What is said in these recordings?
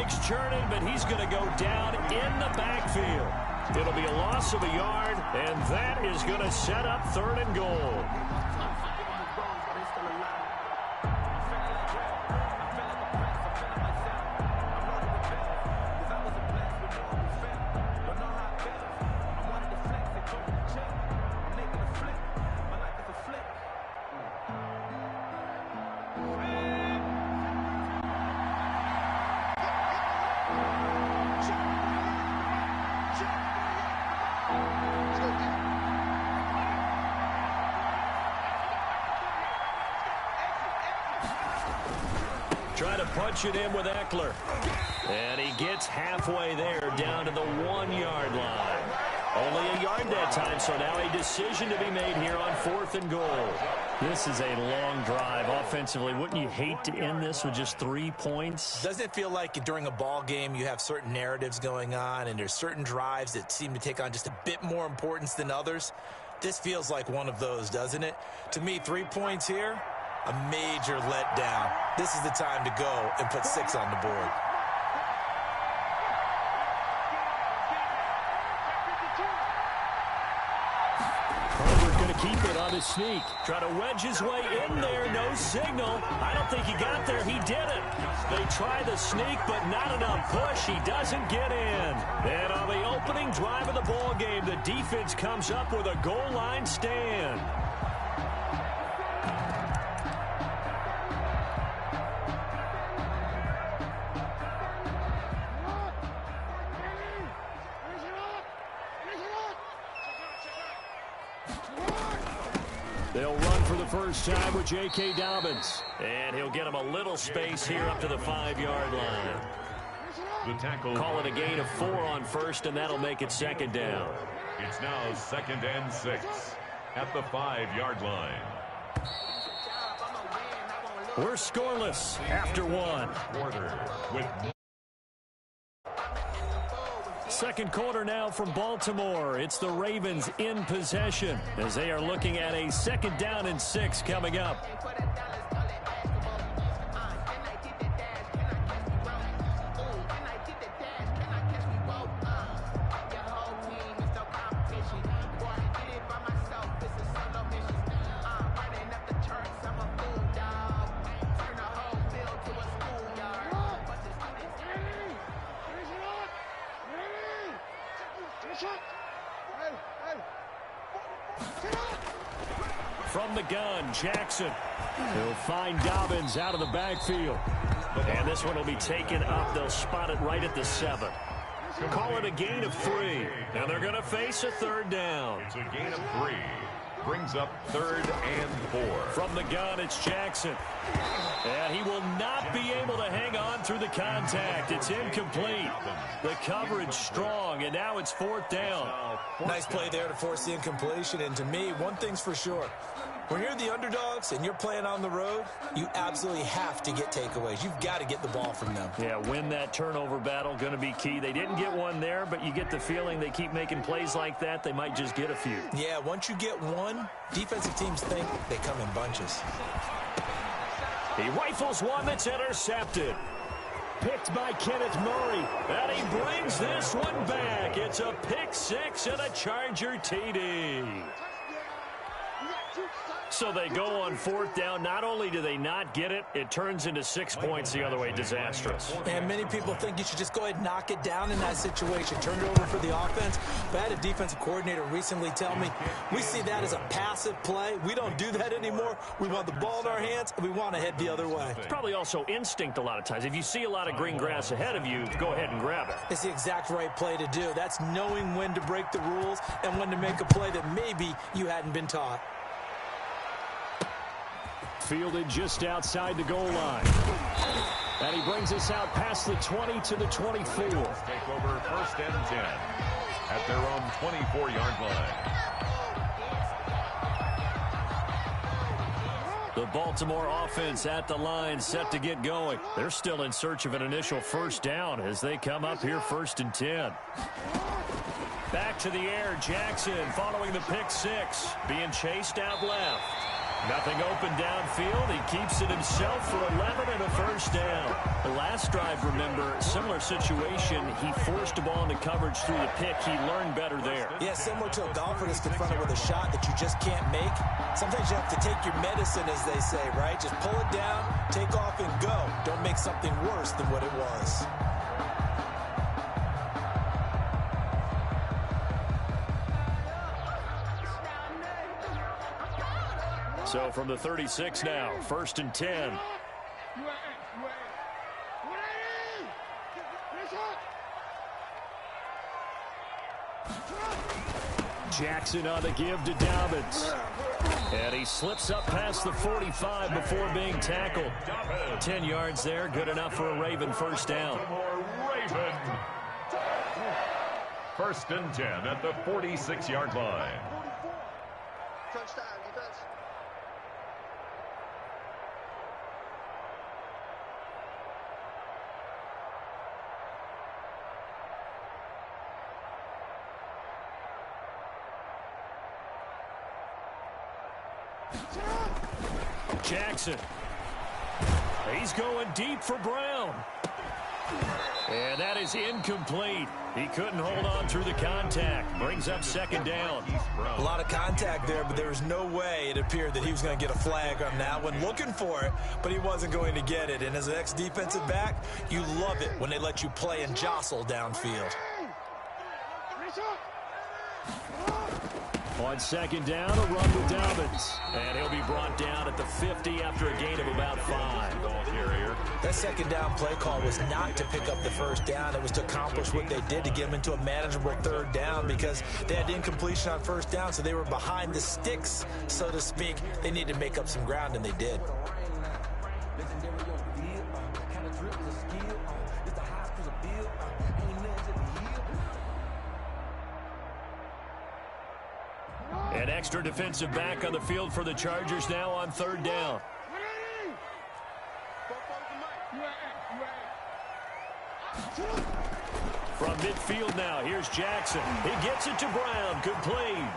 clock's churning, but he's going to go down in the backfield. It'll be a loss of a yard, and that is going to set up 3rd and goal. Trying to punch it in with Eckler. And he gets halfway there, down to the 1-yard line. Only a yard that time, so now a decision to be made here on 4th and goal. This is a long drive offensively. Wouldn't you hate to end this with just 3 points? Doesn't it feel like during a ball game you have certain narratives going on and there's certain drives that seem to take on just a bit more importance than others? This feels like one of those, doesn't it? To me, 3 points here, a major letdown. This is the time to go and put 6 on the board. Keep it on his sneak. Try to wedge his way in there. No signal. I don't think he got there. He didn't. They try the sneak, but not enough push. He doesn't get in. And on the opening drive of the ball game, the defense comes up with a goal line stand. They'll run for the first time with J.K. Dobbins. And he'll get him a little space here up to the 5-yard line. The tackle. Call it a gain of 4 on first, and that'll make it 2nd down. It's now 2nd and 6 at the 5-yard line. We're scoreless after 1. Quarter with... Second quarter now from Baltimore. It's the Ravens in possession as they are looking at a 2nd down and 6 coming up. From the gun, Jackson. He'll find Dobbins out of the backfield. And this one will be taken up. They'll spot it right at the 7. Call it a gain of 3. Now they're going to face a 3rd down. It's a gain of 3. Brings up 3rd and 4. From the gun, it's Jackson. And he will not be able to hang on through the contact. It's incomplete. The coverage strong, and now it's 4th down. Nice play there to force the incompletion. And to me, one thing's for sure. When you're the underdogs and you're playing on the road, you absolutely have to get takeaways. You've got to get the ball from them. Yeah, win that turnover battle, going to be key. They didn't get one there, but you get the feeling they keep making plays like that, they might just get a few. Yeah, once you get one, defensive teams think they come in bunches. He rifles one that's intercepted. Picked by Kenneth Murray. And he brings this one back. It's a pick 6 and a Charger TD. So they go on 4th down. Not only do they not get it, it turns into 6 points the other way. Disastrous. And many people think you should just go ahead and knock it down in that situation. Turn it over for the offense. But I had a defensive coordinator recently tell me, we see that as a passive play. We don't do that anymore. We want the ball in our hands, and we want to head the other way. It's probably also instinct a lot of times. If you see a lot of green grass ahead of you, go ahead and grab it. It's the exact right play to do. That's knowing when to break the rules and when to make a play that maybe you hadn't been taught. Fielded just outside the goal line. And he brings us out past the 20 to the 24. Take over 1st and 10 at their own 24-yard line. The Baltimore offense at the line, set to get going. They're still in search of an initial 1st down as they come up here 1st and 10. Back to the air, Jackson following the pick 6, being chased out left. Nothing open downfield. He keeps it himself for 11 and a first down. The last drive, remember, similar situation. He forced a ball into coverage through the pick. He learned better there. Yeah, similar to a golfer that's confronted with a shot that you just can't make. Sometimes you have to take your medicine, as they say, right? Just pull it down, take off, and go. Don't make something worse than what it was. So from the 36 now, 1st and 10. Jackson on the give to Dobbins. And he slips up past the 45 before being tackled. 10 yards there, good enough for a Raven first down. Raven. 1st and 10 at the 46-yard line. Touchdown, defense. Jackson. He's going deep for Brown. And that is incomplete. He couldn't hold on through the contact. Brings up 2nd down. A lot of contact there, but there was no way it appeared that he was going to get a flag on that one. Looking for it, but he wasn't going to get it. And as an ex-defensive back, you love it when they let you play and jostle downfield. On 2nd down, a run with Dobbins. And he'll be brought down at the 50 after a gain of about 5. That 2nd down play call was not to pick up the first down. It was to accomplish what they did, to get them into a manageable 3rd down, because they had incompletion on 1st down, so they were behind the sticks, so to speak. They needed to make up some ground, and they did. An extra defensive back on the field for the Chargers now on 3rd down. From midfield now, here's Jackson. He gets it to Brown. Complete.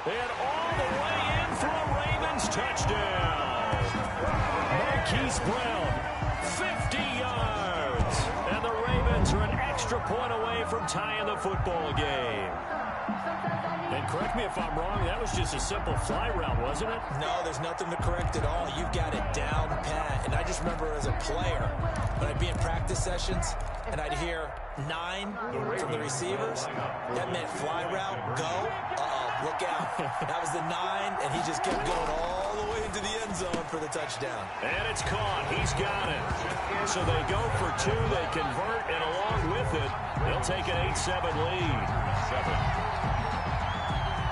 And all the way in for a Ravens touchdown. Marquise Brown, 50 yards. And the Ravens are an extra point away from tying the football game. And correct me if I'm wrong, that was just a simple fly route, wasn't it? No, there's nothing to correct at all. You've got it down pat. And I just remember as a player, when I'd be in practice sessions, and I'd hear 9 from the receivers, that meant fly route, go. Look out. That was the 9, and he just kept going all the way into the end zone for the touchdown. And it's caught. He's got it. So they go for 2. They convert, and along with it, they'll take an 8-7 lead. 7.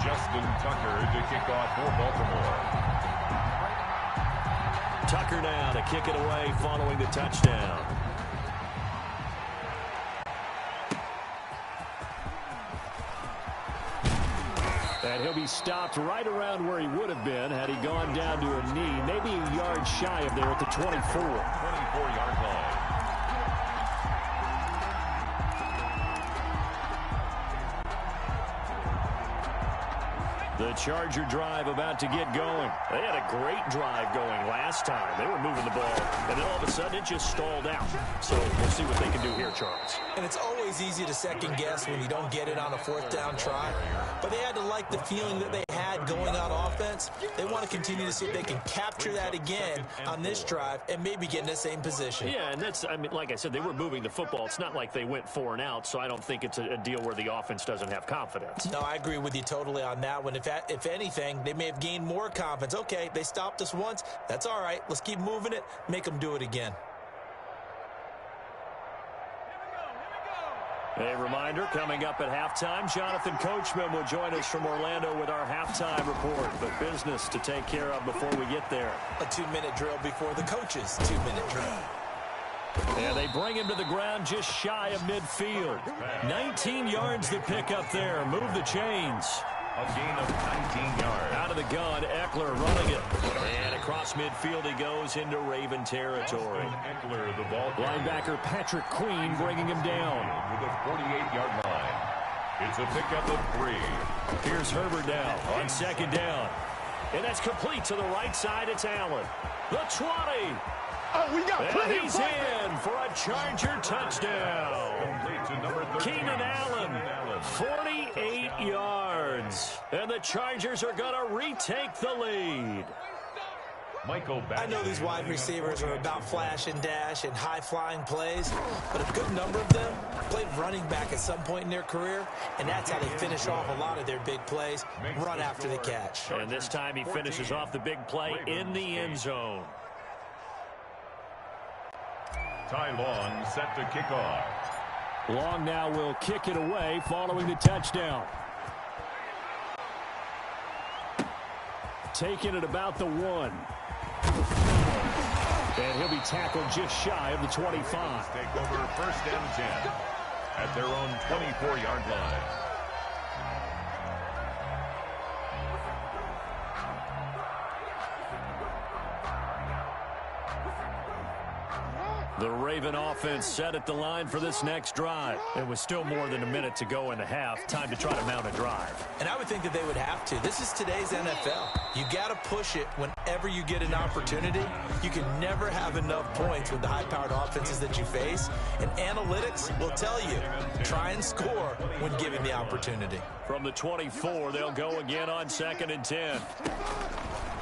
Justin Tucker to kick off for Baltimore. Tucker now to kick it away following the touchdown. And he'll be stopped right around where he would have been had he gone down to a knee, maybe a yard shy of there at the 24. 24-yard line. The Charger drive about to get going. They had a great drive going last time. They were moving the ball, and then all of a sudden it just stalled out. So we'll see what they can do here, Charles. And it's always easy to second guess when you don't get it on a 4th down try. But they had to like the feeling that they had going on offense. They want to continue to see if they can capture that again on this drive and maybe get in the same position. Yeah, and that's, I mean, like I said, they were moving the football. It's not like they went 4 and out, so I don't think it's a deal where the offense doesn't have confidence. No, I agree with you totally on that one. If anything, they may have gained more confidence. Okay, they stopped us once. That's all right. Let's keep moving it. Make them do it again. A reminder, coming up at halftime, Jonathan Coachman will join us from Orlando with our halftime report. But business to take care of before we get there. A 2-minute drill before the coach's 2-minute drill. And they bring him to the ground just shy of midfield. 19 yards to pick up there. Move the chains. A gain of 19 yards. Out of the gun, Eckler running it. And across midfield he goes into Raven territory. Eckler, the ball. Linebacker Patrick Queen bringing him down. To the 48-yard line. It's a pickup of 3. Here's Herbert now on second down. And that's complete to the right side. It's Allen. The 20. Oh, we got plenty and he's of in for a Charger touchdown. Complete to number 13. Keenan Allen, 48 yards. And the Chargers are going to retake the lead. I know these wide receivers are about flash and dash and high-flying plays, but a good number of them played running back at some point in their career, and that's how they finish off a lot of their big plays, run after the catch. And this time he finishes off the big play in the end zone. Ty Long set to kick off. Long now will kick it away following the touchdown. Taking it about the 1. And he'll be tackled just shy of the 25. Take over first and 10 at their own 24-yard line. The Raven offense set at the line for this next drive. It was still more than a minute to go in the half. Time to try to mount a drive. And I would think that they would have to. This is today's NFL. You got to push it whenever you get an opportunity. You can never have enough points with the high-powered offenses that you face. And analytics will tell you, try and score when given the opportunity. From the 24, they'll go again on second and 10.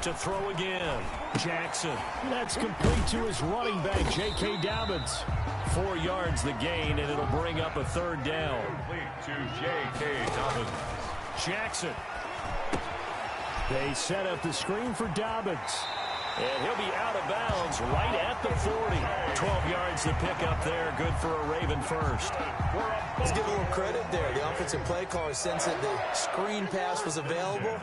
To throw again, Jackson. That's complete to his running back, J.K. Dobbins. 4 yards the gain, and it'll bring up a third down. Complete to J.K. Dobbins. Jackson. They set up the screen for Dobbins. And he'll be out of bounds right at the 40. 12 yards to pick up there. Good for a Raven first. Let's give a little credit there. The offensive play caller sensed that the screen pass was available.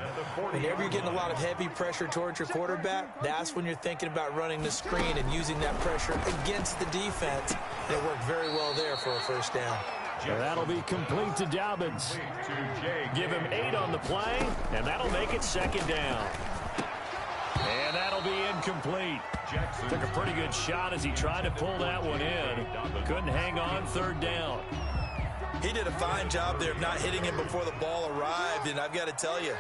Whenever you're getting a lot of heavy pressure towards your quarterback, that's when you're thinking about running the screen and using that pressure against the defense. And it worked very well there for a first down. And that'll be complete to Dobbins. Give him 8 on the play, and that'll make it second down. And that'll be incomplete. Took a pretty good shot as he tried to pull that one in. Couldn't hang on third down. He did a fine job there of not hitting him before the ball arrived, and I've got to tell you,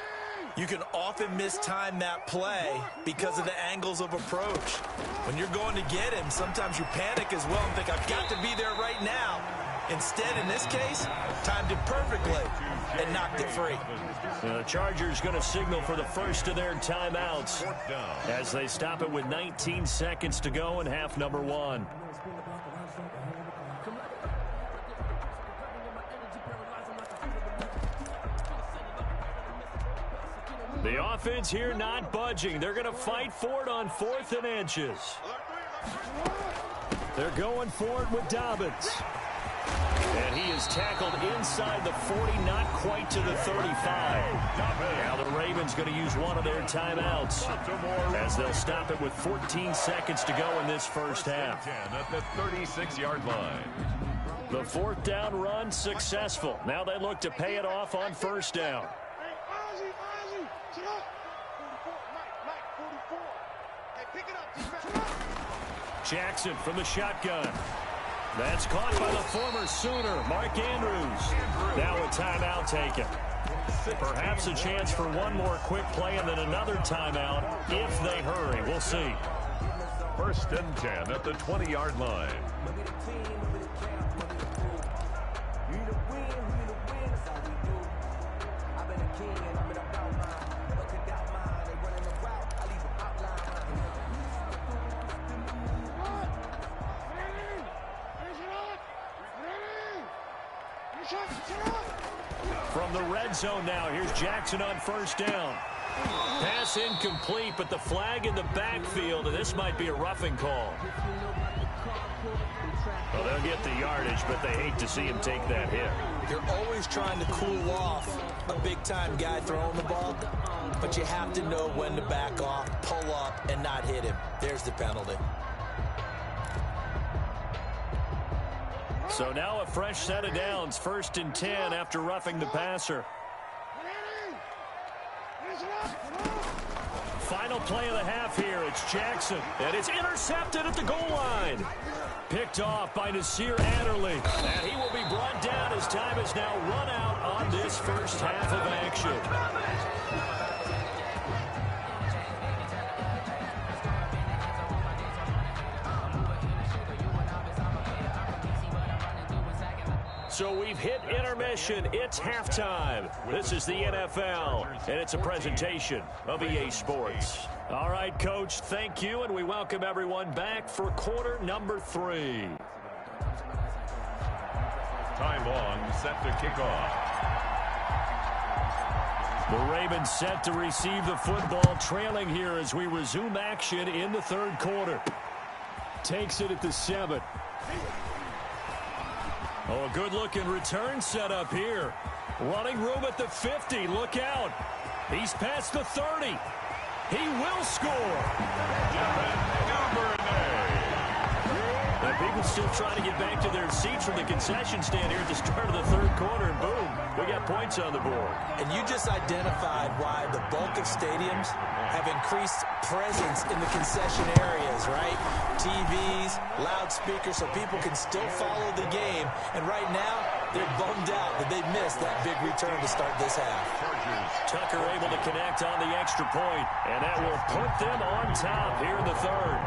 you can often mistime that play because of the angles of approach. When you're going to get him, sometimes you panic as well and think, I've got to be there right now. Instead, in this case, timed it perfectly and knocked it free. The Chargers going to signal for the first of their timeouts as they stop it with 19 seconds to go in half number 1. The offense here not budging. They're going to fight for it on 4th and inches. They're going for it with Dobbins. And he is tackled inside the 40, not quite to the 35. Now the Ravens going to use one of their timeouts as they'll stop it with 14 seconds to go in this first half. At the 36-yard line. The 4th down run successful. Now they look to pay it off on first down. Jackson from the shotgun. That's caught by the former Sooner, Mark Andrews. Now a timeout taken. Perhaps a chance for one more quick play and then another timeout if they hurry. We'll see. First and 10 at the 20-yard line. From the red zone now, here's Jackson on first down. Pass incomplete, but the flag in the backfield, and this might be a roughing call. Well, they'll get the yardage, but they hate to see him take that hit. You're always trying to cool off a big-time guy throwing the ball, but you have to know when to back off, pull up, and not hit him. There's the penalty. So now a fresh set of downs, 1st and 10 after roughing the passer. Final play of the half here. It's Jackson, and it's intercepted at the goal line. Picked off by Nasir Adderley. And he will be brought down as time is now run out on this first half of action. So we've hit intermission. It's halftime. This is the NFL, and it's a presentation of EA Sports. All right, Coach, thank you, and we welcome everyone back for quarter number 3. Ty Long set to kick off. The Ravens set to receive the football, trailing here as we resume action in the third quarter. Takes it at the 7. Oh, a good-looking return set up here. Running room at the 50. Look out. He's past the 30. He will score. And people still trying to get back to their seats from the concession stand here at the start of the third quarter, and boom, we got points on the board. And you just identified why the bulk of stadiums have increased presence in the concession areas, right? TVs, loudspeakers, so people can still follow the game. And right now, they're bummed out that they missed that big return to start this half. Tucker able to connect on the extra point, and that will put them on top here in the third.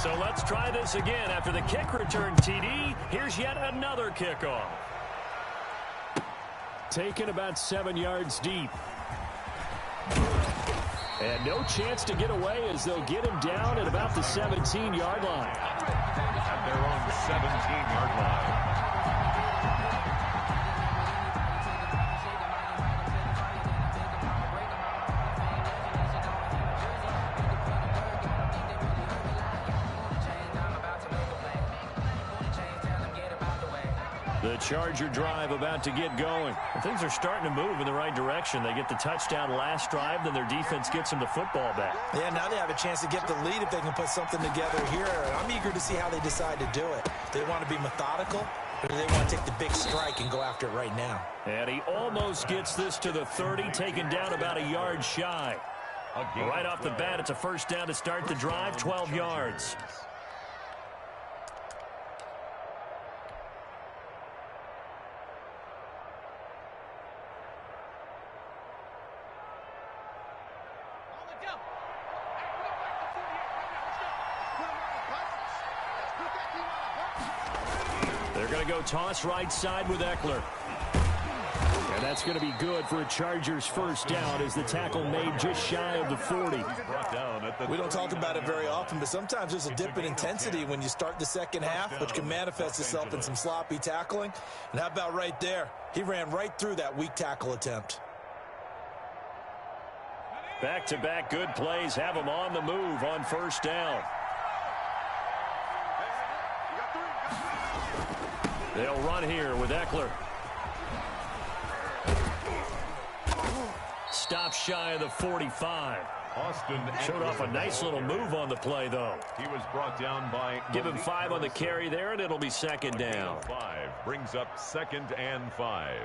So let's try this again. After the kick return TD, here's yet another kickoff. Taken about 7 yards deep. And no chance to get away as they'll get him down at about the 17-yard line. At their own 17-yard line. The Charger drive about to get going. Things are starting to move in the right direction. They get the touchdown last drive, then their defense gets them the football back. Yeah, now they have a chance to get the lead if they can put something together here. I'm eager to see how they decide to do it. Do they want to be methodical, or do they want to take the big strike and go after it right now? And he almost gets this to the 30, taken down about a yard shy. Right off the bat, it's a first down to start the drive, 12 yards. They're going to go toss right side with Eckler. And that's going to be good for a Chargers first down as the tackle made just shy of the 40. We don't talk about it very often, but sometimes there's a dip in intensity when you start the second half, which can manifest itself in some sloppy tackling. And how about right there? He ran right through that weak tackle attempt. Back-to-back good plays have them on the move on first down. They'll run here with Eckler. Stop shy of the 45. Austin showed off a nice little move on the play, though. He was brought down by... Give him 5 on the carry there, and it'll be second down. 5 brings up 2nd and 5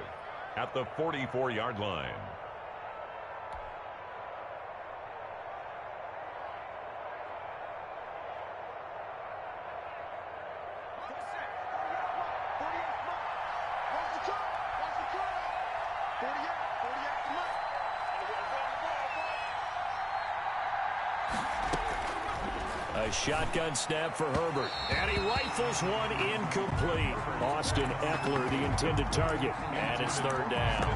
at the 44-yard line. A shotgun snap for Herbert. And he rifles one incomplete. Austin Eckler, the intended target. And it's third down.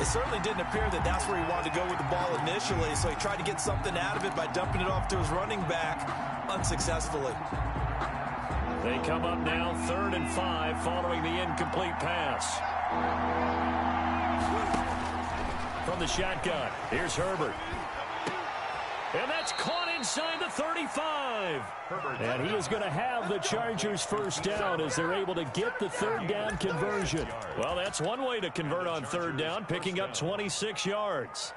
It certainly didn't appear that that's where he wanted to go with the ball initially, so he tried to get something out of it by dumping it off to his running back unsuccessfully. They come up now 3rd and 5 following the incomplete pass. From the shotgun, here's Herbert. And that's caught inside the 35. And he is going to have the Chargers first down as they're able to get the third down conversion. Well, that's one way to convert on third down, picking up 26 yards.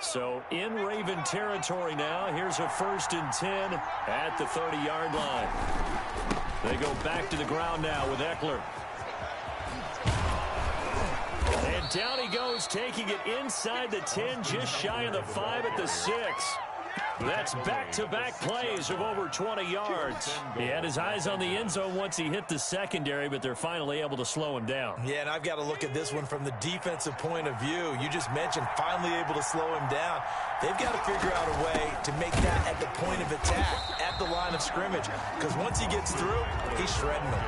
So in Raven territory now. Here's a 1st and 10 at the 30-yard line. They go back to the ground now with Eckler. And down he goes, taking it inside the 10, just shy of the 5 at the 6. That's back-to-back plays of over 20 yards. He had his eyes on the end zone once he hit the secondary, but they're finally able to slow him down. Yeah, and I've got to look at this one from the defensive point of view. You just mentioned finally able to slow him down. They've got to figure out a way to make that at the point of attack, at the line of scrimmage, because once he gets through, he's shredding them.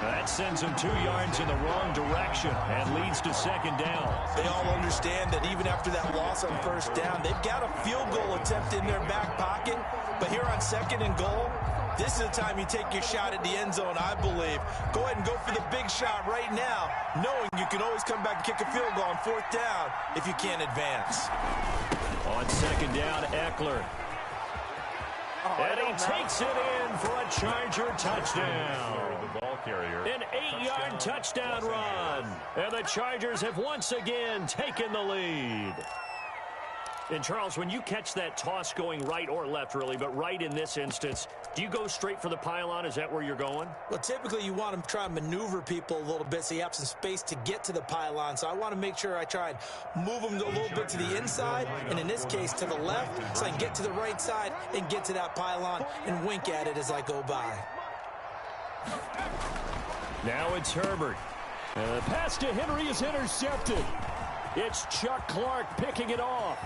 That sends him 2 yards in the wrong direction and leads to 2nd down. They all understand that even after that loss on 1st down, they've got a field goal attempt in their back pocket. But here on 2nd and goal, this is the time you take your shot at the end zone, I believe. Go ahead and go for the big shot right now, knowing you can always come back and kick a field goal on 4th down if you can't advance. On 2nd down, Eckler. And he takes it in for a Charger touchdown. The ball carrier. An 8-yard touchdown run. And the Chargers have once again taken the lead. And, Charles, when you catch that toss going right or left, really, but right in this instance, do you go straight for the pylon? Is that where you're going? Well, typically you want to try and maneuver people a little bit so you have some space to get to the pylon. So I want to make sure I try and move them a little bit to the inside, and in this case to the left, so I can get to the right side and get to that pylon and wink at it as I go by. Now it's Herbert. And the pass to Henry is intercepted. It's Chuck Clark picking it off.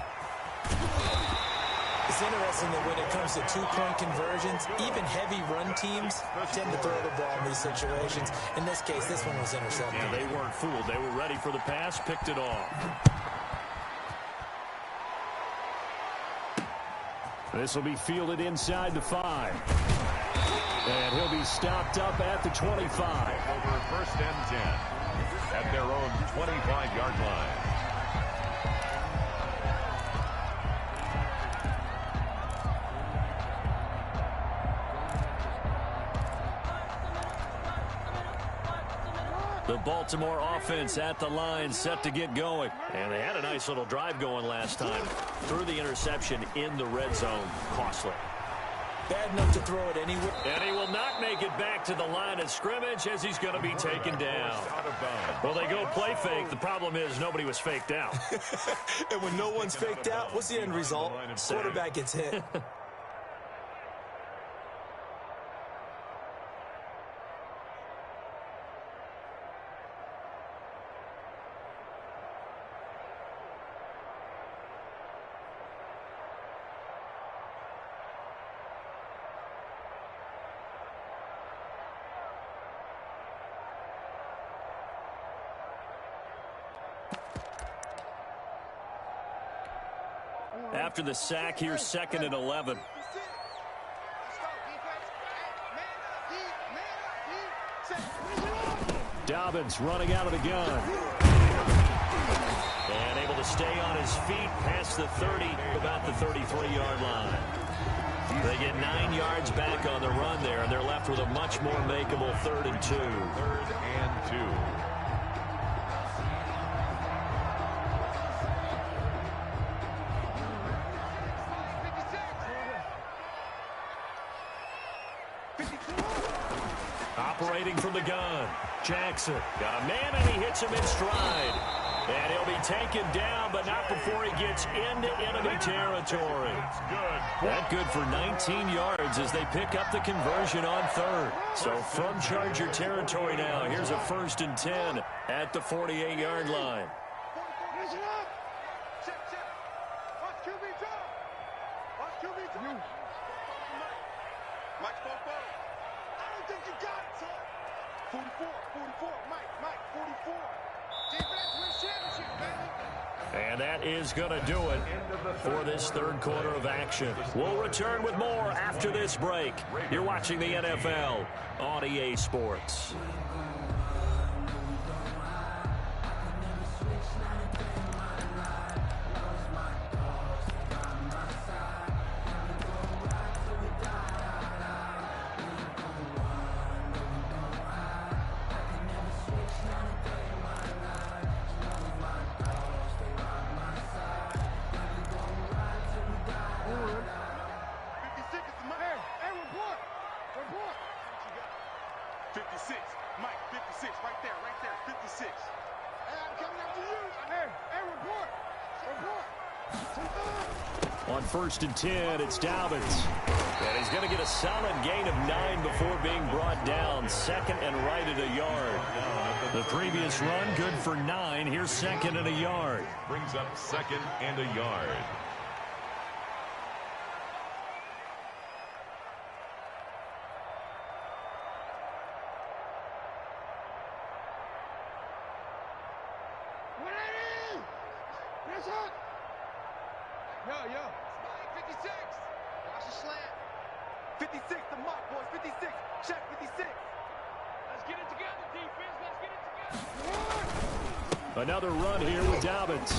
It's interesting that when it comes to two-point conversions, even heavy run teams tend to throw the ball in these situations. In this case, this one was intercepted. Yeah, they weren't fooled. They were ready for the pass, picked it off. This will be fielded inside the 5. And he'll be stopped up at the 25. Over 1st and 10 at their own 25-yard line. The Baltimore offense at the line, set to get going. And they had a nice little drive going last time. Threw the interception in the red zone. Costly. Bad enough to throw it anywhere. And he will not make it back to the line of scrimmage as he's going to be taken down. Well, they go play fake. The problem is nobody was faked out. And when no one's faked out, what's the end result? Quarterback gets hit. After the sack, here's 2nd and 11. Dobbins running out of the gun. And able to stay on his feet past the 30, about the 33-yard line. They get 9 yards back on the run there, and they're left with a much more makeable 3rd and 2. 3rd and 2. Operating from the gun, Jackson got a man and he hits him in stride. And he'll be taken down, but not before he gets into enemy territory. That good for 19 yards as they pick up the conversion on 3rd. So from Charger territory now, here's a 1st and 10 at the 48-yard line. And that is going to do it for this 3rd quarter of action. We'll return with more after this break. You're watching the NFL on EA Sports. 56. Mike, 56. Right there, 56. Hey, I'm coming after you. Hey, report. On 1st and 10, it's Dobbins. And he's going to get a solid gain of 9 before being brought down. Second and right at a yard. The previous run, good for 9. Here's second and a yard. Brings up second and a yard. Yo. 56. Watch the slant. 56, the mark, boys. 56. Check 56. Let's get it together, defense. Let's get it together. Another run here with Dobbins.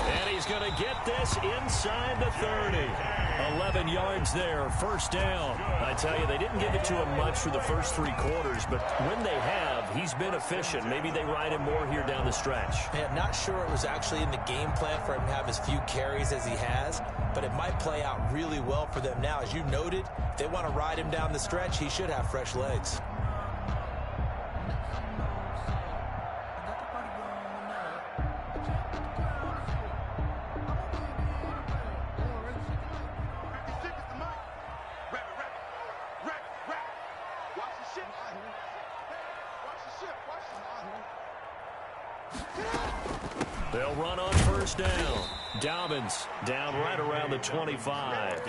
And he's going to get this inside the 30. 11 yards there, first down. I tell you, they didn't give it to him much for the first 3 quarters, but when they have, he's been efficient. Maybe they ride him more here down the stretch. Man, not sure it was actually in the game plan for him to have as few carries as he has, but it might play out really well for them now. As you noted, if they want to ride him down the stretch, he should have fresh legs. They'll run on first down. Dobbins down right around the 25.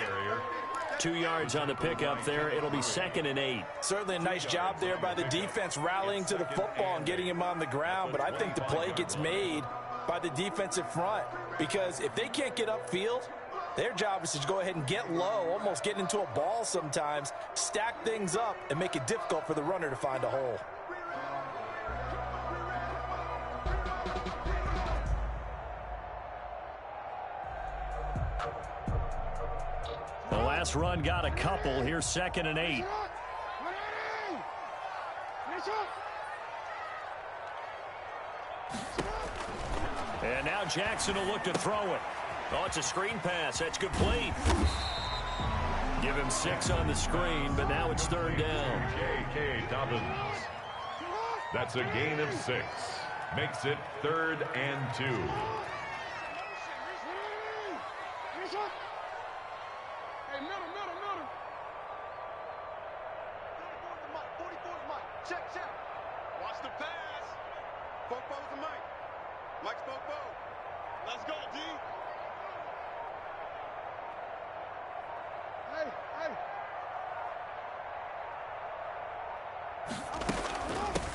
2 yards on the pickup there. It'll be second and 8. Certainly a nice job there by the defense rallying to the football and getting him on the ground, but I think the play gets made by the defensive front because if they can't get upfield, their job is to go ahead and get low, almost get into a ball sometimes, stack things up, and make it difficult for the runner to find a hole. The last run got a couple. Here's second and 8. And now Jackson will look to throw it. Oh, it's a screen pass. That's complete. Give him 6 on the screen, but now it's third down. J.K. Dobbins. That's a gain of 6. Makes it 3rd and 2.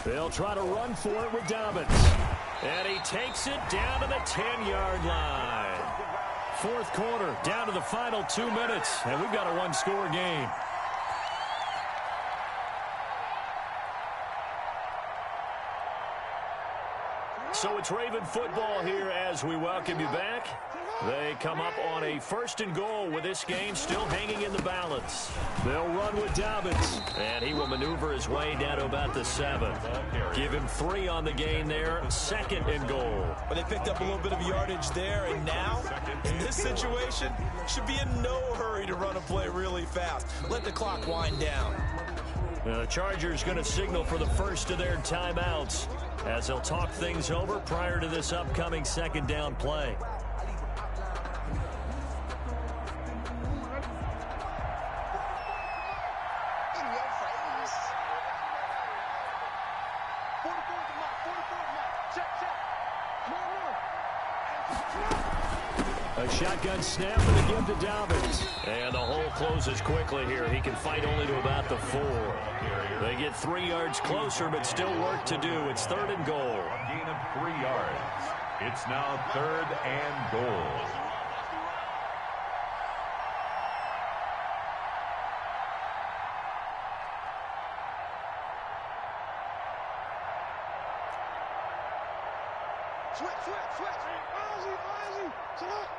They'll try to run for it with Dobbins. And he takes it down to the 10-yard line. Fourth quarter, down to the final 2 minutes, and we've got a one-score game. So it's Raven football here as we welcome you back. They come up on a 1st and goal with this game still hanging in the balance. They'll run with Dobbins, and he will maneuver his way down to about the 7. Give him 3 on the gain there, 2nd and goal. But they picked up a little bit of yardage there, and now, in this situation, should be in no hurry to run a play really fast. Let the clock wind down. The Chargers going to signal for the first of their timeouts as they'll talk things over prior to this upcoming 2nd down play. A shotgun snap and a give to Dobbins. And the hole closes quickly here. He can fight only to about the 4. They get 3 yards closer, but still work to do. It's 3rd and goal. A gain of 3 yards. It's now 3rd and goal. Switch. Ozzy. Sit up.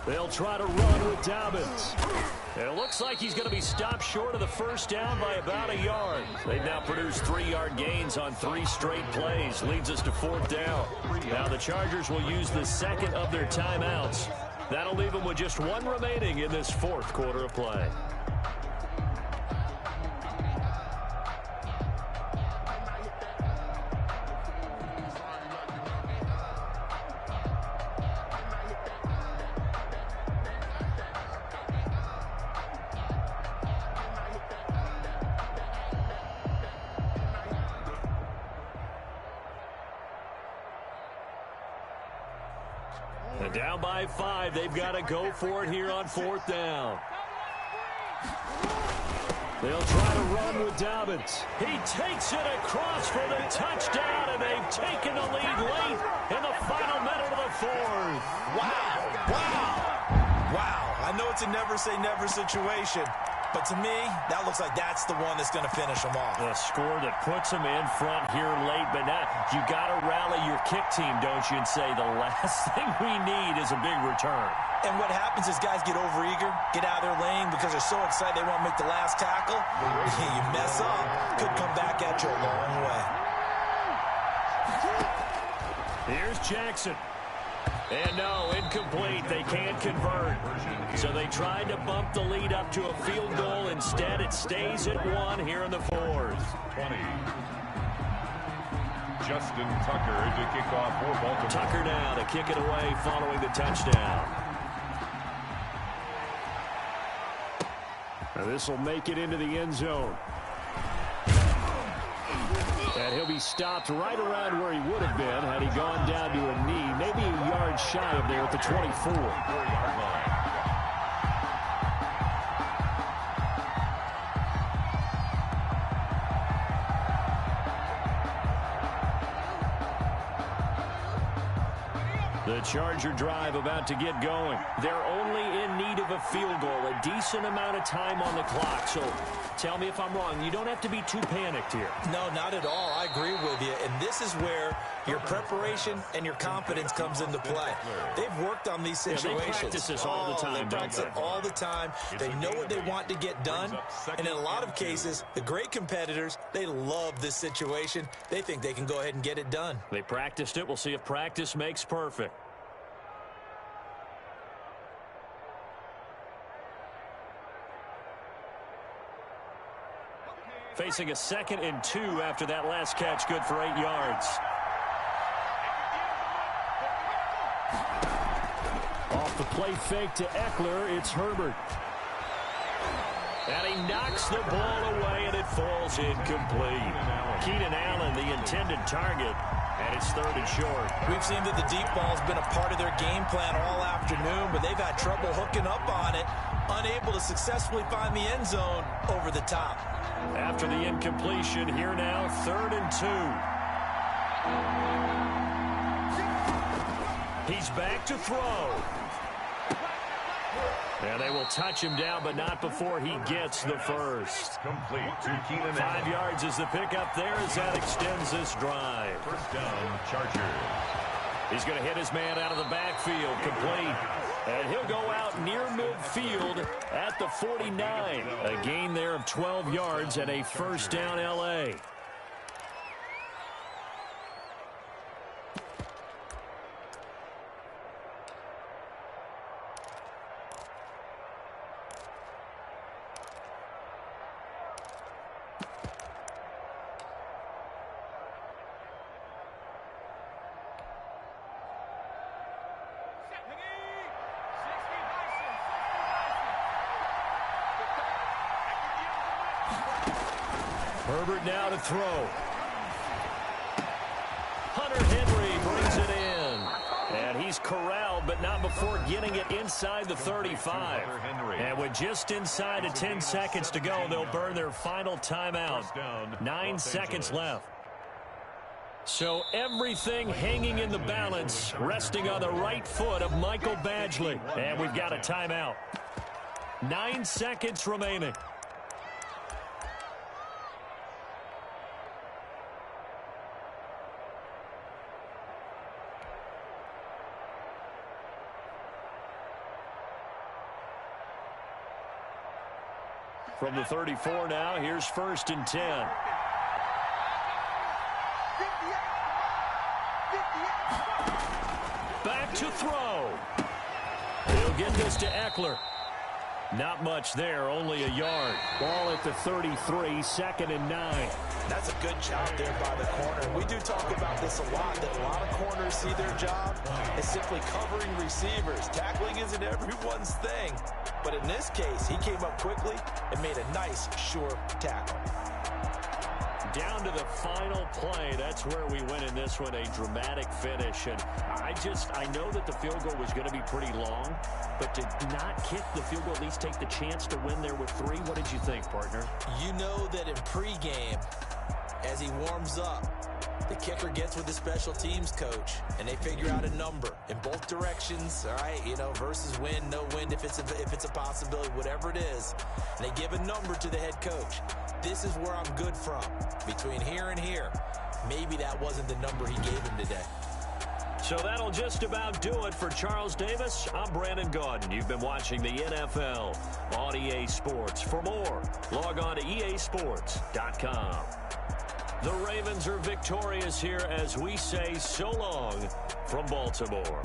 They'll try to run with Dobbins. And it looks like he's going to be stopped short of the first down by about a yard. They've now produced 3-yard gains on 3 straight plays. Leads us to 4th down. Now the Chargers will use the second of their timeouts. That'll leave them with just 1 remaining in this 4th quarter of play. And down by 5, they've got to go for it here on 4th down. They'll try to run with Dobbins. He takes it across for the touchdown, and they've taken the lead late in the final minute of the 4th. Wow. I know it's a never-say-never situation, but to me, that looks like that's the one that's going to finish them off. A score that puts them in front here late, but now you got to rally your kick team, don't you, and say the last thing we need is a big return. And what happens is guys get overeager, get out of their lane because they're so excited they want to make the last tackle. You mess up, could come back at you a long way. Here's Jackson. And no, incomplete. They can't convert. So they tried to bump the lead up to a field goal. Instead, it stays at 1 here in the 4th. 20. Justin Tucker to kick off for Baltimore. Tucker now to kick it away following the touchdown. Now this will make it into the end zone. And he'll be stopped right around where he would have been had he gone down to a knee, maybe a yard shy of there at the 24. 4-yard line. The Charger drive about to get going. They're only in need of a field goal, a decent amount of time on the clock. So tell me if I'm wrong. You don't have to be too panicked here. No, not at all. I agree with you. And this is where your preparation and your confidence comes into play. They've worked on these situations. They practice this all the time. They practice it all the time. They know what they want to get done. And in a lot of cases, the great competitors, they love this situation. They think they can go ahead and get it done. They practiced it. We'll see if practice makes perfect. Facing a 2nd and 2 after that last catch, good for 8 yards. Off the play fake to Eckler, it's Herbert. And he knocks the ball away, and it falls incomplete. Keenan Allen, the intended target, and it's 3rd and short. We've seen that the deep ball has been a part of their game plan all afternoon, but they've had trouble hooking up on it, unable to successfully find the end zone over the top. After the incompletion, here now, 3rd and 2. He's back to throw. And they will touch him down, but not before he gets the first. Complete to Keenan 5 yards is the pickup there as that extends this drive. 1st down, Chargers. He's going to hit his man out of the backfield, complete. And he'll go out near midfield at the 49. A gain there of 12 yards and a 1st down L.A. Herbert now to throw. Hunter Henry brings it in. And he's corralled, but not before getting it inside the 35. And with just inside of 10 seconds to go, they'll burn their final timeout. 9 seconds left. So everything hanging in the balance, resting on the right foot of Michael Badgley. And we've got a timeout. 9 seconds remaining. From the 34 now, here's 1st and 10. Back to throw. He'll get this to Eckler. Not much there, only a yard. Ball at the 33, 2nd and 9. That's a good job there by the corner. We do talk about this a lot, that a lot of corners see their job as simply covering receivers. Tackling isn't everyone's thing. But in this case, he came up quickly and made a nice, sure tackle. Down to the final play. That's where we win in this one, a dramatic finish. And I know that the field goal was going to be pretty long, but to not kick the field goal, at least take the chance to win there with 3, what did you think, partner? You know that in pregame, as he warms up, the kicker gets with the special teams coach, and they figure out a number in both directions, all right, versus win, no win, if it's a possibility, whatever it is. And they give a number to the head coach. This is where I'm good from. Between here and here, maybe that wasn't the number he gave him today. So that'll just about do it for Charles Davis. I'm Brandon Gaudin. You've been watching the NFL on EA Sports. For more, log on to easports.com. The Ravens are victorious here as we say so long from Baltimore.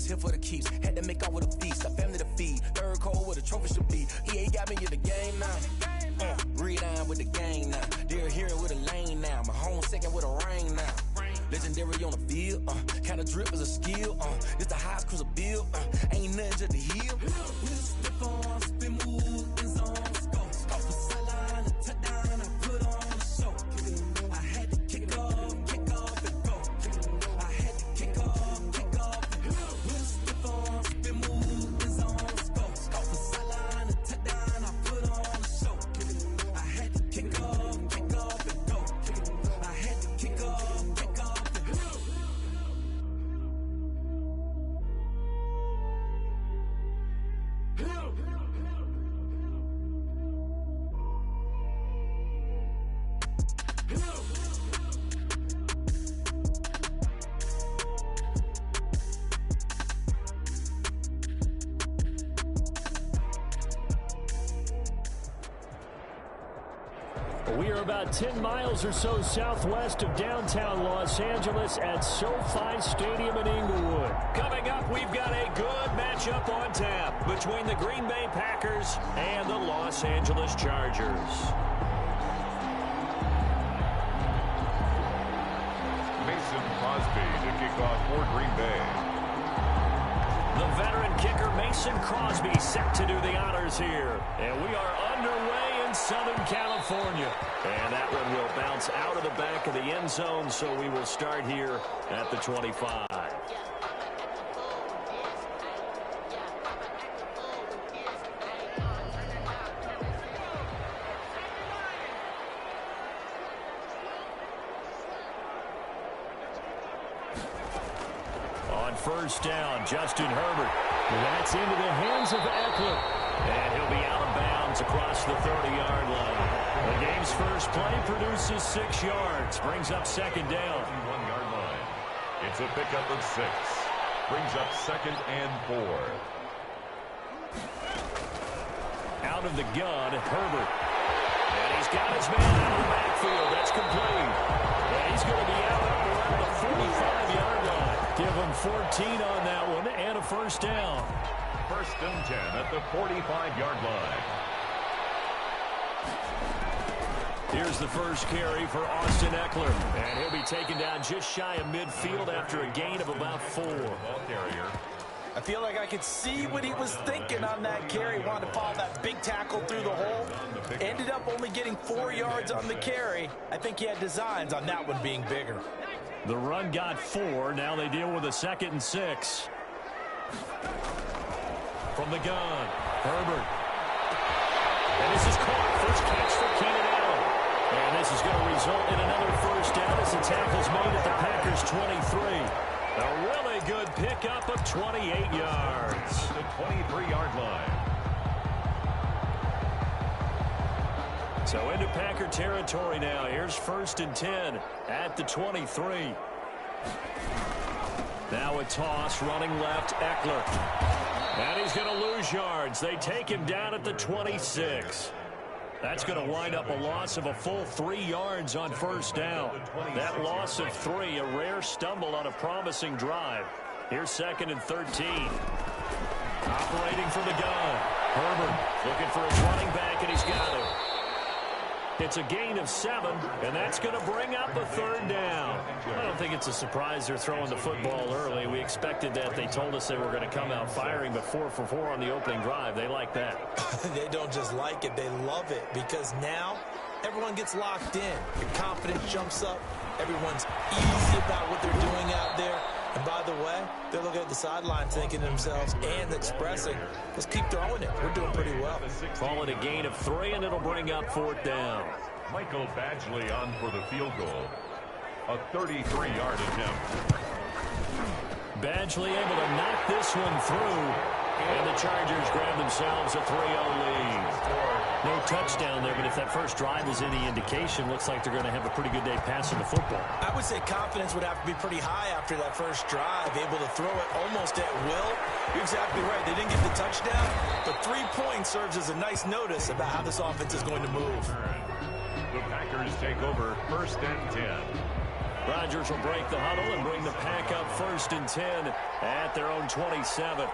Here for the keeps, had to make out with a feast, a family to feed, third cold where the trophy should be. EA got me in the game now, read on with the game now. They're here with a lane now, my home second with a rain now. Legendary on the field, kind of drip is a skill. This the highest cruiser bill, ain't nothing just to heal. Stiff on, spin move, in zone, scope for sideline, a touchdown, I put on a show. I had to kick off and go. I had to kick off. We are about 10 miles or so southwest of downtown Los Angeles at SoFi Stadium in Inglewood. Coming up, we've got a good matchup on tap between the Green Bay Packers and the Los Angeles Chargers. Mason Crosby to kick off for Green Bay. The veteran kicker Mason Crosby set to do the honors here. And we are underway in Southern California. And that one will bounce out of the back of the end zone, so we will start here at the 25. First down, Justin Herbert. That's into the hands of Eckler. And he'll be out of bounds across the 30-yard line. The game's first play produces 6 yards. Brings up second down. 1-yard line. It's a pickup of 6. Brings up second and 4. Out of the gun, Herbert. And he's got his man out of the backfield. That's complete. And he's going to be out around the 45-yard line. Give him 14 on that one and a first down. First and 10 at the 45-yard line. Here's the first carry for Austin Eckler. And he'll be taken down just shy of midfield after a gain of about 4. Ball carrier. I feel like I could see what he was thinking on that carry. Wanted to follow that big tackle through the hole. Ended up only getting 4 yards on the carry. I think he had designs on that one being bigger. The run got 4. Now they deal with a 2nd and 6. From the gun, Herbert. And this is caught. First catch for Keenan Allen. And this is going to result in another first down as the tackle's made at the Packers' 23. A really good pickup of 28 yards. The 23-yard line. So into Packer territory now. Here's first and 10 at the 23. Now a toss, running left, Eckler. And he's going to lose yards. They take him down at the 26. That's going to wind up a loss of a full 3 yards on first down. That loss of 3, a rare stumble on a promising drive. Here's second and 13. Operating from the gun. Herbert looking for his running back, and he's got it. It's a gain of 7, and that's going to bring up a third down. I don't think it's a surprise they're throwing the football early. We expected that. They told us they were going to come out firing, but 4 for 4 on the opening drive. They like that. They don't just like it, they love it, because now everyone gets locked in. Your confidence jumps up. Everyone's easy about what they're doing out there. And by the way, they're looking at the sideline thinking to themselves and expressing, let's keep throwing it. We're doing pretty well. Call it a gain of 3, and it'll bring up 4th down. Michael Badgley on for the field goal. A 33-yard attempt. Badgley able to knock this one through. And the Chargers grab themselves a 3-0 lead. No touchdown there, but if that first drive is any indication, looks like they're going to have a pretty good day passing the football. I would say confidence would have to be pretty high after that first drive, able to throw it almost at will. You're exactly right. They didn't get the touchdown, but 3 points serves as a nice notice about how this offense is going to move. The Packers take over first and 10. Rodgers will break the huddle and bring the pack up first and 10 at their own 27.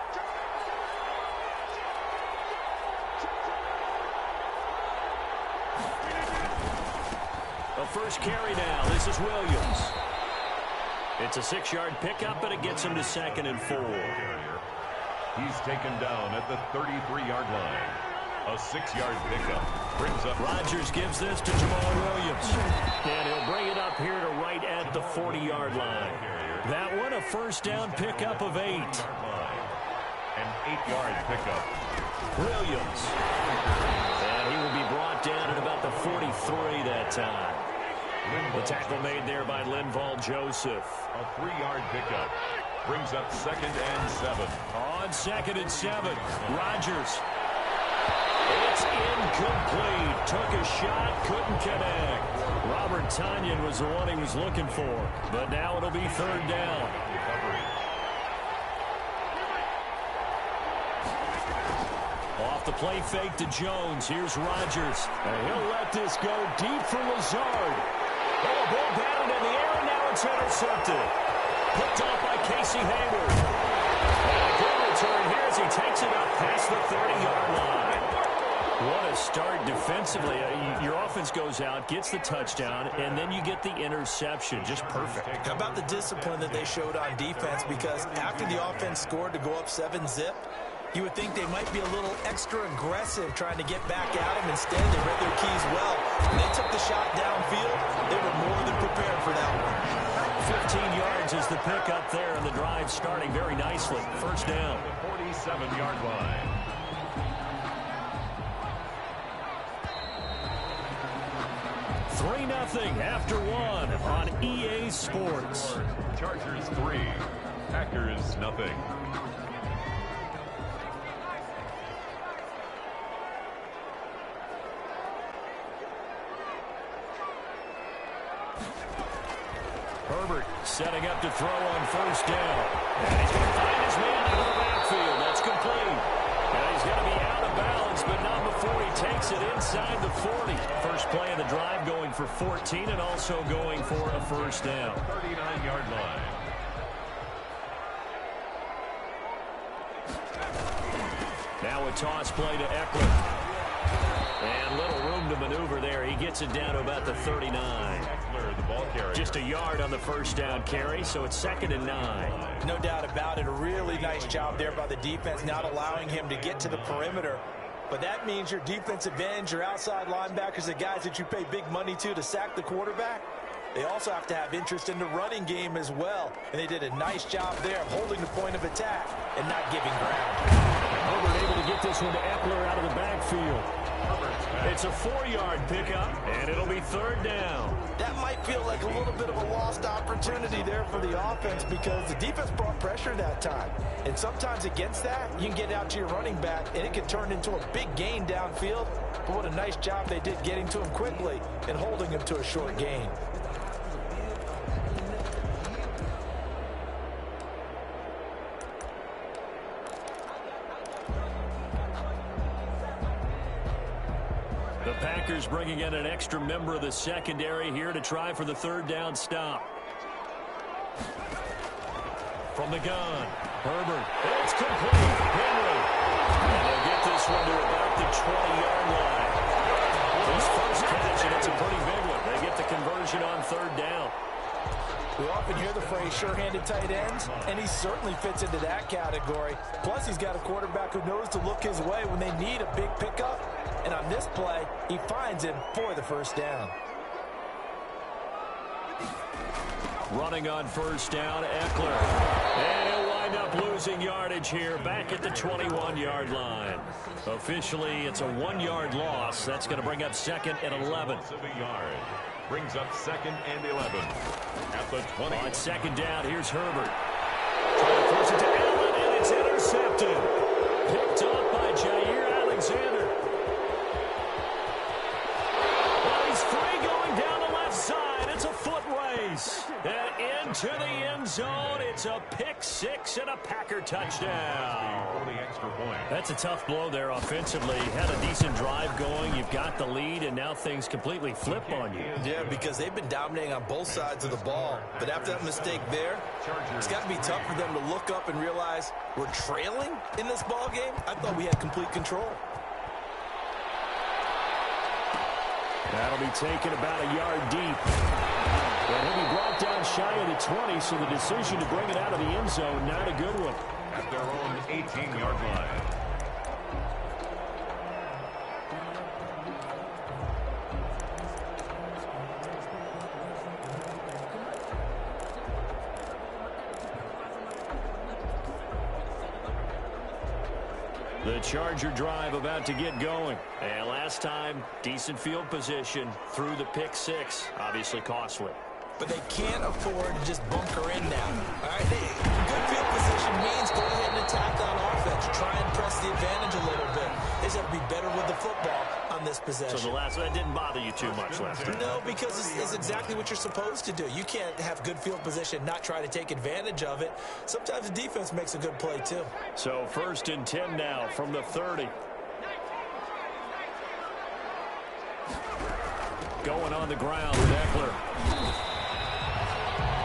The first carry now. This is Williams. It's a 6-yard pickup, and it gets him to 2nd and 4. He's taken down at the 33-yard line. A 6-yard pickup brings up. Rodgers gives this to Jamal Williams. And he'll bring it up here to right at the 40-yard line. That one, a first down pickup of 8. An 8-yard pickup. Williams. And he will be brought down at about the 43 that time. The tackle made there by Linval Joseph. A 3-yard pickup brings up 2nd and 7. On 2nd and 7, Rodgers. It's incomplete. Took a shot, couldn't connect. Robert Tonyan was the one he was looking for, but now it'll be 3rd down. Off the play fake to Jones. Here's Rodgers. And he'll let this go deep for Lazard. Oh, a ball batted in the air, and now it's intercepted. Picked off by Casey Hayward. And a good return here as he takes it up past the 30-yard line. What a start defensively. Your offense goes out, gets the touchdown, and then you get the interception. Just perfect. How about the discipline that they showed on defense? Because after the offense scored to go up 7-zip, you would think they might be a little extra aggressive trying to get back at them. Instead, they read their keys well. When they took the shot downfield, they were more than prepared for that one. 15 yards is the pickup there, and the drive starting very nicely. First down. The 47-yard line. Nothing after one on EA Sports. Chargers 3, Packers nothing. Herbert setting up to throw on first down. And he's going to find his man out of the backfield. That's complete. And he's going to be out of balance, but not before he takes it inside the 40. First play of the drive going for 14 and also going for a first down. 39-yard line. Now a toss play to Eckler. And little room to maneuver there. He gets it down to about the 39. Eckler, the ball carrier. Just a yard on the first down carry, so it's 2nd and 9. No doubt about it. A really nice job there by the defense, not allowing him to get to the perimeter. But that means your defensive ends, your outside linebackers, the guys that you pay big money to sack the quarterback, they also have to have interest in the running game as well. And they did a nice job there of holding the point of attack and not giving ground. Herbert able to get this one to Eckler out of the backfield. It's a 4-yard pickup, and it'll be 3rd down. That might feel like a little bit of a lost opportunity there for the offense because the defense brought pressure that time. And sometimes against that, you can get out to your running back, and it can turn into a big gain downfield. But what a nice job they did getting to him quickly and holding him to a short gain. The Packers bringing in an extra member of the secondary here to try for the 3rd down stop. From the gun, Herbert. It's complete. Henry. And they'll get this one to about the 20-yard line. His first catch, and it's a pretty big one. They get the conversion on 3rd down. We often hear the phrase sure-handed tight ends, and he certainly fits into that category. Plus, he's got a quarterback who knows to look his way when they need a big pickup. And on this play, he finds him for the first down. Running on first down, Eckler. And he'll wind up losing yardage here back at the 21-yard line. Officially, it's a 1-yard loss. That's going to bring up 2nd and 11. Brings up 2nd and 11. At the 20. On 2nd down, here's Herbert. Trying to force it to Allen, and it's intercepted. Picked up by Jair Alexander. Well, he's free going down the left side. It's a foot race. And into the end zone. It's a pick six and a Packer touchdown. That's a tough blow there offensively. Had a decent drive going. You've got the lead, and now things completely flip on you. Yeah, because they've been dominating on both sides of the ball. But after that mistake there, it's got to be tough for them to look up and realize we're trailing in this ball game. I thought we had complete control. That'll be taken about a yard deep. And he'll be brought down shy of the 20, so the decision to bring it out of the end zone, not a good one. At their own 18-yard line. The Charger drive about to get going. And last time, decent field position through the pick six. Obviously costly. But they can't afford to just bunker in now. All right, good field position means go ahead and attack on offense. Try and press the advantage a little bit. They just have to be better with the football on this possession. So the last one didn't bother you too much last time. No, because it's exactly what you're supposed to do. You can't have good field position, not try to take advantage of it. Sometimes the defense makes a good play too. So 1st and 10 now from the 30. going on the ground with Eckler.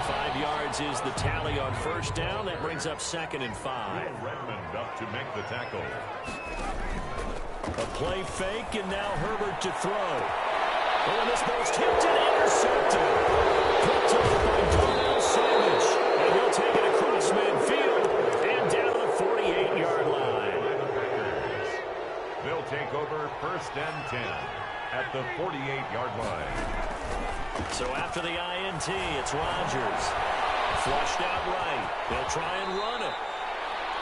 5 yards is the tally on first down. That brings up 2nd and 5. Redmond up to make the tackle. A play fake, and now Herbert to throw. Oh, and this ball's tipped and intercepted. Picked up by Darnell Savage. And he'll take it across midfield and down to the 48-yard line. They'll take over 1st and 10 at the 48-yard line. So after the INT, it's Rodgers. Flushed out right. They'll try and run it.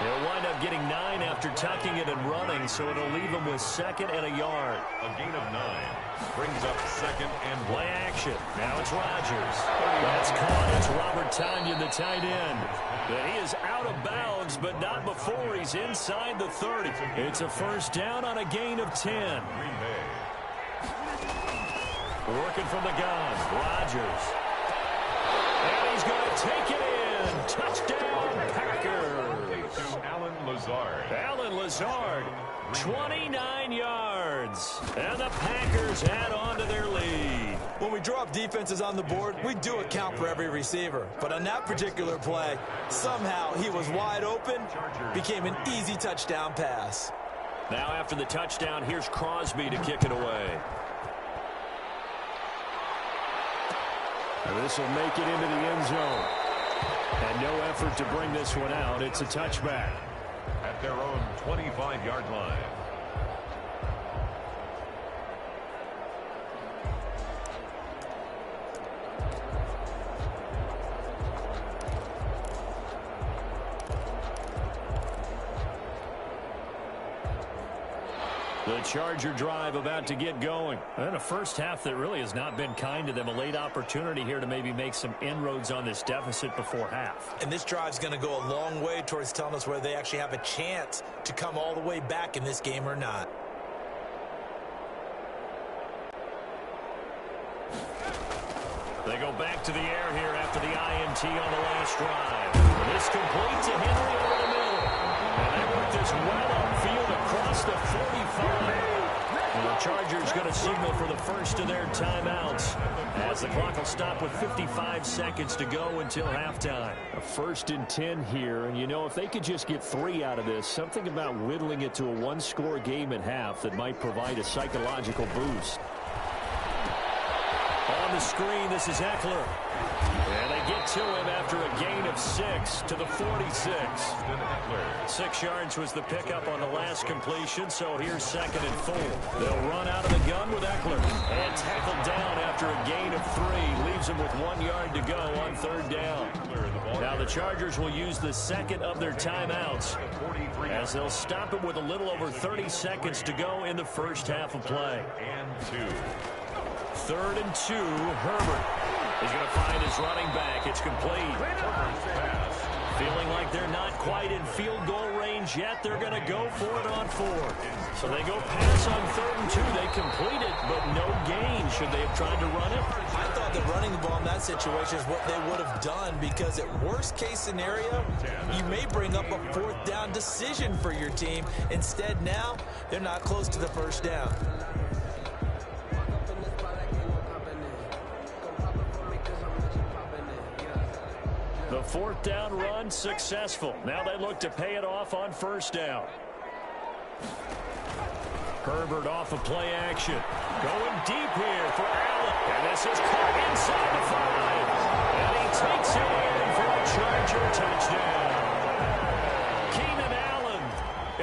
They'll wind up getting 9 after tucking it and running, so it'll leave them with 2nd and a yard. A gain of 9 brings up 2nd and 1. Play action. Now it's Rodgers. That's caught. It's Robert Tonyan, the tight end. But he is out of bounds, but not before he's inside the 30. It's a first down on a gain of 10. Green Bay. Working from the gun. Rodgers. And he's going to take it in. Touchdown, Packers. To Alan Lazard. Alan Lazard, 29 yards. And the Packers add on to their lead. When we drop defenses on the board, we do account for every receiver. But on that particular play, somehow he was wide open, became an easy touchdown pass. Now after the touchdown, here's Crosby to kick it away. And this will make it into the end zone. And no effort to bring this one out. It's a touchback. At their own 25-yard line. The Charger drive about to get going. And a first half that really has not been kind to them. A late opportunity here to maybe make some inroads on this deficit before half. And this drive's going to go a long way towards telling us whether they actually have a chance to come all the way back in this game or not. They go back to the air here after the INT on the last drive. This complete to Henry over the middle. And they work this well upfield across the 45. And the Chargers going to signal for the first of their timeouts as the clock will stop with 55 seconds to go until halftime. A 1st and 10 here, and you know, if they could just get 3 out of this, something about whittling it to a 1-score game at half that might provide a psychological boost. On the screen, this is Eckler. And they get to him after a gain of 6 to the 46. 6 yards was the pickup on the last completion, so here's 2nd and 4. They'll run out of the gun with Eckler. And tackled down after a gain of 3. Leaves him with 1 yard to go on 3rd down. Now the Chargers will use the 2nd of their timeouts as they'll stop him with a little over 30 seconds to go in the first half of play. And 2. 3rd and 2, Herbert is going to find his running back. It's complete. Feeling like they're not quite in field goal range yet, they're going to go for it on 4th. So they go pass on 3rd and 2. They complete it, but no gain. Should they have tried to run it? I thought that running the ball in that situation is what they would have done, because at worst case scenario, you may bring up a 4th down decision for your team. Instead now, they're not close to the first down. The 4th down run successful. Now they look to pay it off on 1st down. Herbert off of play action. Going deep here for Allen. And this is caught inside the 5. And he takes it in for a Charger touchdown. Keenan Allen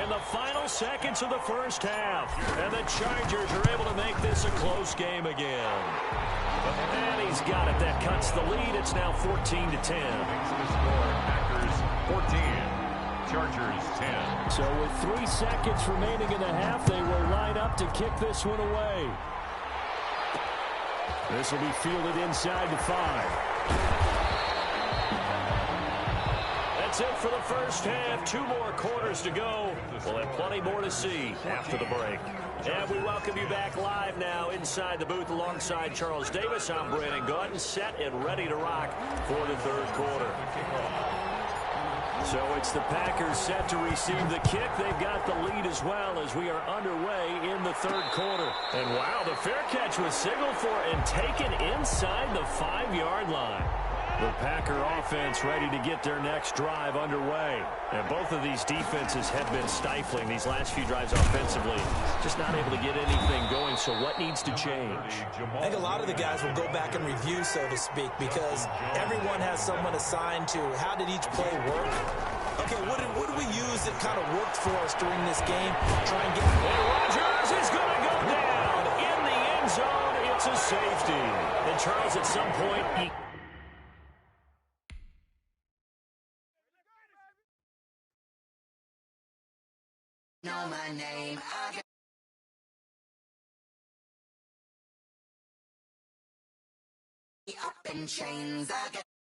in the final seconds of the first half. And the Chargers are able to make this a close game again. And he's got it. That cuts the lead. It's now 14-10. Packers 14, Chargers 10. So with 3 seconds remaining in the half, they will line up to kick this one away. This will be fielded inside the 5. That's it for the first half. 2 more quarters to go. We'll have plenty more to see after the break. And we welcome you back live now inside the booth alongside Charles Davis. I'm Brandon Gordon, set and ready to rock for the 3rd quarter. So it's the Packers set to receive the kick. They've got the lead as well as we are underway in the third quarter. And wow, the fair catch was signaled for and taken inside the 5-yard line. The Packer offense ready to get their next drive underway. And both of these defenses have been stifling these last few drives offensively. Just not able to get anything going, so what needs to change? I think a lot of the guys will go back and review, so to speak, because everyone has someone assigned to how did each play work. Okay, what did we use that kind of worked for us during this game? Try and get... And Rodgers is going to go down in the end zone. It's a safety. And Charles, at some point, know my name. I got up in chains. I got